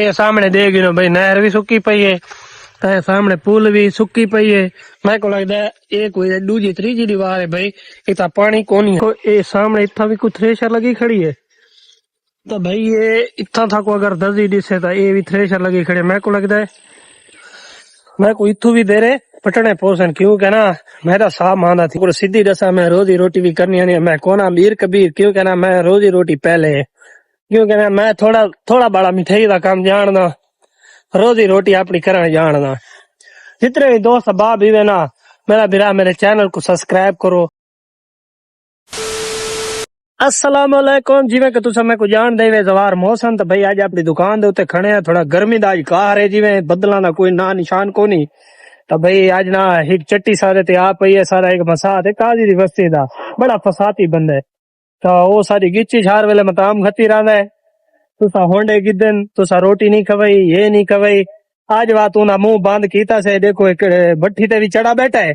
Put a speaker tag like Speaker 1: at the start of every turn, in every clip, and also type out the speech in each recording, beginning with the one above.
Speaker 1: یہ سامنے دے گی نا بھائی نہر بھی سکی پئی ہے تے سامنے پل بھی سکی پئی ہے میں کو لگتا ہے یہ کوئی دوجی تیجی دیوار ہے بھائی اتنا پانی کونی ہے یہ سامنے اتنا بھی کوئی تھریشر لگی کھڑی ہے تو بھائی یہ اتنا تھا کو اگر دزی دسے تو یہ بھی تھریشر لگی کھڑی ہے میں کو لگتا ہے میں کو اتو بھی دے رہے پٹنے پوسن کیوں کہ نا میرا صاحب مانا تھی پورا سیدھی دسا میں روزی روٹی بھی کرنی ہے میں کونا امیر کبیر کیوں کہ نا میں روزی روٹی پہلے ہے کیوں کہ نا میں تھوڑا بڑا مٹھائی کا کام جاننا روزی روٹی اپنی کرنا جاننا جتنے بھی دوست باپ بھی نا میرا برا میرے چینل کو سبسکرائب کرو السلام علیکم جی میں کہ تسا میں کو جان دے وے زوار موسم تو بھائی اج اپنی دکان دے اوتے کھڑے ہیں تھوڑا گرمی دا اج کار ہے جی میں بدلاں دا کوئی نا نشان کو نہیں تو بھائی اج نا ایک چٹی سارے تے آ پئی ہے سارا ایک مساط ہے قاضی دی بستی دا بڑا فساتی بندہ ہے تو وہ ساری گچی چھار ویلے متام کھتی رہندا ہے تسا ہونڈے گدن تسا روٹی نہیں کھوئی یہ نہیں کھوئی آج بات انہاں منہ بند کیتا سے دیکھو ایک بٹھی تے بھی چڑھا بیٹھا ہے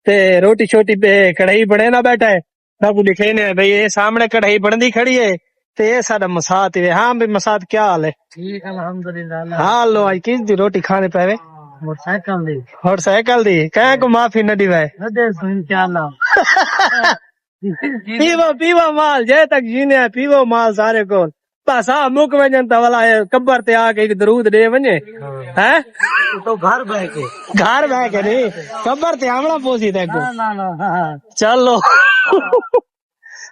Speaker 1: تے روٹی شوٹی پہ کڑھائی بڑے نہ بیٹھا ہے سب لکھے نے بھائی یہ سامنے کڑھائی بندی کھڑی ہے تے یہ سارا مساط ہے ہاں بھی مساط کیا حال ہے
Speaker 2: ٹھیک الحمدللہ
Speaker 1: ہاں لو آج کس دی روٹی کھانے پے
Speaker 2: موٹر سائیکل دی
Speaker 1: کہیں کو معافی نہ دیوائے
Speaker 2: انشاءاللہ
Speaker 1: پیو مال جے تک جینے ہے پیو مال سارے کو بس آ مک ونجن تا والا قبر تے آ کے ایک درود دے ونجے ہیں
Speaker 2: تو گھر بہ کے
Speaker 1: نہیں قبر تے آمنا پوسی تے کو
Speaker 2: نا
Speaker 1: چلو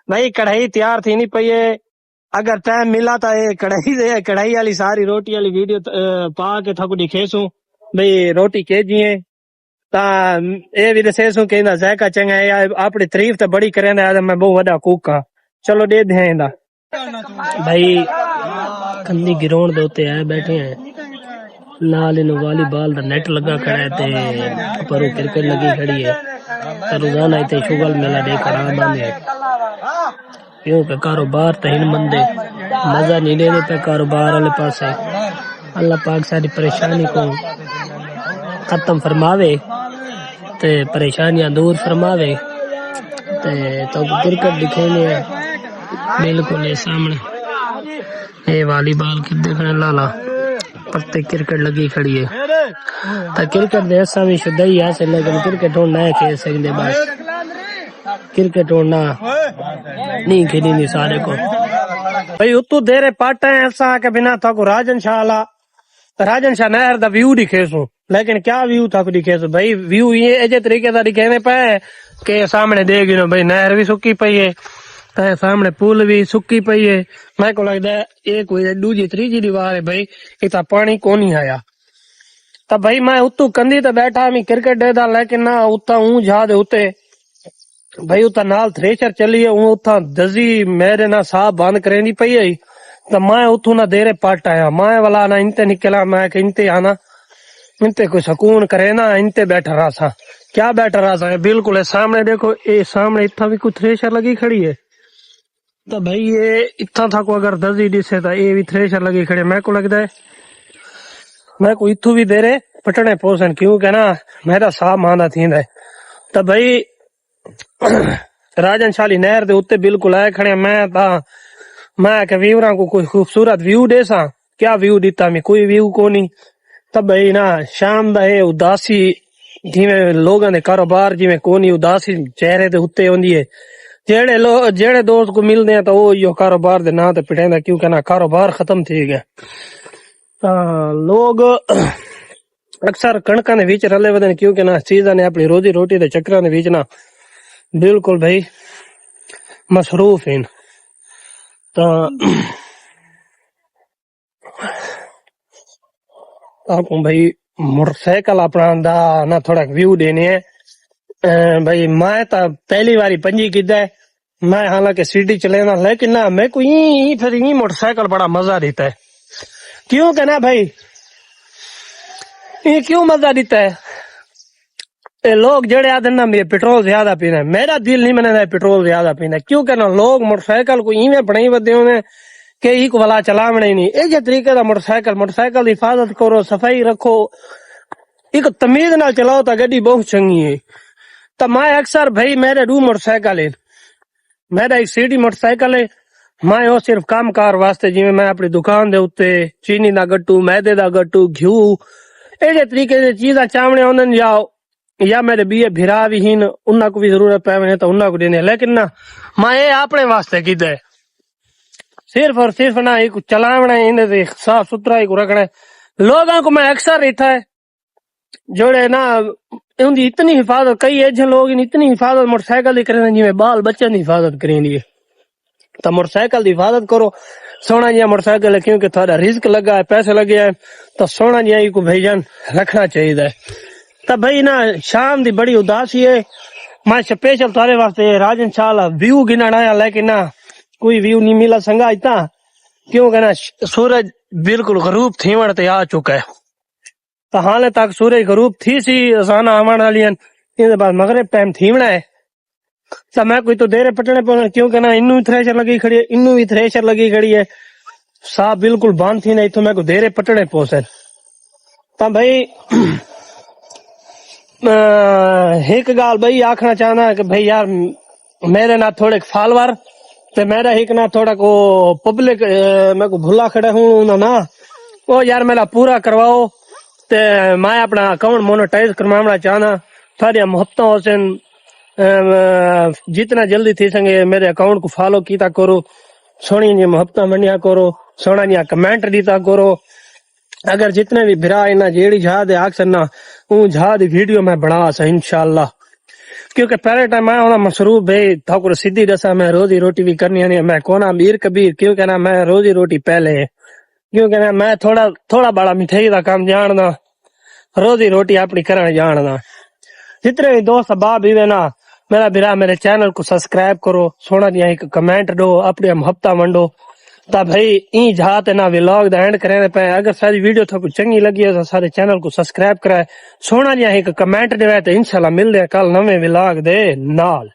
Speaker 1: بھائی کڑھائی تیار تھی نہیں پئی ہے اگر ٹائم ملا تا یہ کڑھائی والی ساری روٹی والی ویڈیو پا کے تھکو دکھیسوں بھئی روٹی کے جیے تا اے بھی دسیسوں کہ اندا ذائقہ چنگا ہے اپنی تعریف تے بڑی کریندا ہے میں بہت وڈا کوک ہاں چلو دے دیں دا بھائی کندی گراؤنڈ دے اوتے آئے بیٹھے ہیں نال انو والی بال دا نیٹ لگا کھڑا ہے تے پرو کرکٹ لگی کھڑی ہے تے روزانہ ایتھے شغل میلہ دے کھڑا باندے کیوں کہ کاروبار تے ہن مندے مزہ نہیں لینے پہ کاروبار والے پاسے اللہ پاک ساری پریشانی کو ختم فرماوے تے پریشانیاں دور فرماوے تے تو کرکٹ دکھینے ہیں بالکل یہ سامنے اے والی بال کے دیکھنے لالا پتے کرکٹ لگی کھڑی ہے تا کرکٹ دے ایسا بھی شدہ ہی ہے لیکن کرکٹ ہون نہ کھیل سکتے بس کرکٹ ہون نہ نہیں کھیلی نہیں سارے کو بھائی اتو دیرے پاٹا ہے ایسا کہ بنا تھا کو راجن شاہ نہر دا ویو دکھیسوں لیکن کیا ویو تھا کو دکھیسوں بھائی ویو یہ ایجے طریقے دا دکھینے پہ کہ سامنے دے گی نا بھائی نہر بھی سکی پئی ہے تے سامنے پل بھی سکی پئی ہے میں کو لگتا ہے یہ کوئی دوجی تیجی دیوار ہے بھائی اتنا پانی کونی آیا تو بھائی میں اتو کندی تے بیٹھا میں کرکٹ دے دا لیکن نہ اتا ہوں جا دے اتے بھائی اتا نال تھریشر چلی ہے اتا دزی میرے نہ صاحب بند کریں دی پئی ہے تو میں اتو نہ دیرے پٹ آیا میں والا نہ انتے نکلا میں کہ انتے آنا انتے کوئی سکون کرے نا انتے بیٹھا رہا سا کیا بیٹھا رہا سا بالکل سامنے دیکھو اے سامنے اتنا بھی کوئی تھریشر لگی کھڑی ہے تو بھائی یہ اتنا تھا کو اگر دزی دسے تو یہ بھی تھریشر لگی کھڑی ہے میں کو لگتا ہے میں کو اتو بھی دے رہے پٹنے پوسن کیوں کہ نا میرا صاحب مانا تھی تو بھائی راجن شالی نہر دے اوتے بالکل آئے کھڑے میں کہ ویوراں کو کوئی خوبصورت ویو دے سا کیا ویو دیتا میں کوئی ویو کو نہیں تب بھائی نا شام دا ہے اداسی جویں لوگاں دے کاروبار جویں کونی اداسی چہرے تے اوتے ہوندی ہے جڑے دوست کو ملدے ہیں تو وہ یہ کاروبار دے نا تے پٹیندا کیوں کہ نا کاروبار ختم تھی گیا لوگ اکثر کڑکاں دے وچ رلے ودن کیوں کہ نا چیزاں نے اپنی روزی روٹی دے چکراں دے وچ نا بالکل بھائی مصروف ہیں تو آپ بھائی موٹر سائیکل اپنا دا نا تھوڑا ویو دینے ہیں بھائی میں تا پہلی باری پنجی کیتا ہے میں حالانکہ سیٹی چلے نا لیکن نہ میں کو پھر یہ موٹر سائیکل بڑا مزہ دیتا ہے کیوں کہ نا بھائی یہ کیوں مزہ دیتا ہے لوگ جڑے آدھے نا پیٹرول زیادہ پینا ہے میرا دل نہیں منتا پیٹرول زیادہ پینا کیوں کہ نا لوگ موٹر سائیکل کو ایویں بنائی ودے ہونے کہ ایک والا چلاونا ہی نہیں یہ طریقے دا موٹر سائیکل دی حفاظت کرو صفائی رکھو ایک تمیز نال چلاؤ تا گڈی بہت چنگی ہے تو میں اکثر بھائی میرے دو موٹر سائیکل ہے میرا ایک سیٹی موٹر سائیکل ہے ਮੈਂ ਉਹ ਸਿਰਫ ਕੰਮਕਾਰ ਵਾਸਤੇ, ਜਿਵੇਂ ਮੈਂ ਆਪਣੀ ਦੁਕਾਨ ਦੇ ਉੱਤੇ ਚੀਨੀ ਦਾ ਗੱਟੂ, ਮੈਦੇ ਦਾ ਗੱਟੂ, ਘਿਓ, ਇਹਦੇ ਤਰੀਕੇ ਦੀ ਚੀਜ਼ਾਂ ਚਾਵਣੇ ਉਹਨਾਂ ਨੂੰ ਜਾਓ, یا میرے بیے بھرا بھی ہین انہاں کو بھی ضرورت پے ونے تو انہاں کو دینے، لیکن نہ میں یہ اپنے واسطے کیتا ہے، صرف اور صرف نہ ایک چلاونا ہے، انہیں سے صاف ستھرا ہی کو رکھنا ہے۔ لوگوں کو میں اکثر اتھا ہے جوڑے نا ان دی اتنی حفاظت، کئی ایجے لوگ ان اتنی حفاظت موٹر سائیکل دی کریں جی میں بال بچوں دی حفاظت کریں دی، تو موٹر سائیکل دی حفاظت کرو۔ سونا جی موٹر سائیکل ہے کیونکہ تھوڑا رزق لگا ہے، پیسے لگے ہیں، تو سونا جی کو بھائی جان رکھنا چاہیے ہے۔ تو بھائی نا شام دی بڑی اداسی ہے، میں سپیشل تھوڑے واسطے راج انشاءاللہ ویو گنن آیا، لیکن نا کوئی ویو نہیں ملا سنگا اتنا، کیونکہ نا سورج بالکل غروب تھیون تے آ چکا ہے، تو حالے تک سورج غروب تھی سی، ازانا آون والی ہیں، ان بعد مغرب ٹائم تھیونا ہے، تو میں کوئی تو دیر پٹنے پہ، کیونکہ نا انو تھریشر لگی کھڑی ہے، انو بھی تھریشر لگی کھڑی ہے، صاف بالکل بند تھی نہیں، تو میں کو دیر پٹنے پوسے۔ تو بھائی ایک گال بھائی آکھنا چاہنا کہ بھائی یار میرے نہ تھوڑے فالوور تے میرا ایک نہ تھوڑا کو پبلک میں کو بھلا کھڑے ہوں نا وہ یار میرا پورا کرواؤ، تے میں اپنا اکاؤنٹ مونیٹائز کروانا چاہنا، ساری محبتوں حسین جتنا جلدی تھی سنگے میرے اکاؤنٹ کو فالو کیتا کرو، سونی جی محبتیں منیا کرو، سونا جی کمنٹ دیتا کرو۔ اگر جتنے بھی بھرا انہاں جیڑی جہاد آکھ سنا اون جہاد ویڈیو میں بنا سا انشاءاللہ، کیونکہ پہلے ٹائم میں ہونا مصروف بھائی تھوڑا سیدھی دسا میں روزی روٹی بھی کرنی ہے، میں کونا امیر کبیر، کیونکہ نا میں روزی روٹی پہلے ہے، کیونکہ نا میں تھوڑا بڑا مٹھائی دا کام جاننا، روزی روٹی اپنی کرن جاننا۔ جتنے بھی دوست احباب بھی نا میرا بھرا میرے چینل کو سبسکرائب کرو، سونا دیا ایک کمنٹ دو، اپنی محبتہ ونڈو، تا بھائی این جہاں نا ولاگ دا اینڈ کرنے پہ۔ اگر ساری ویڈیو تھوڑی چنگی لگی ہے تو سارے چینل کو سبسکرائب کرائے، سونا جہاں ایک کمنٹ دے تو انشاءاللہ مل دے کل نویں ولاگ دے نال۔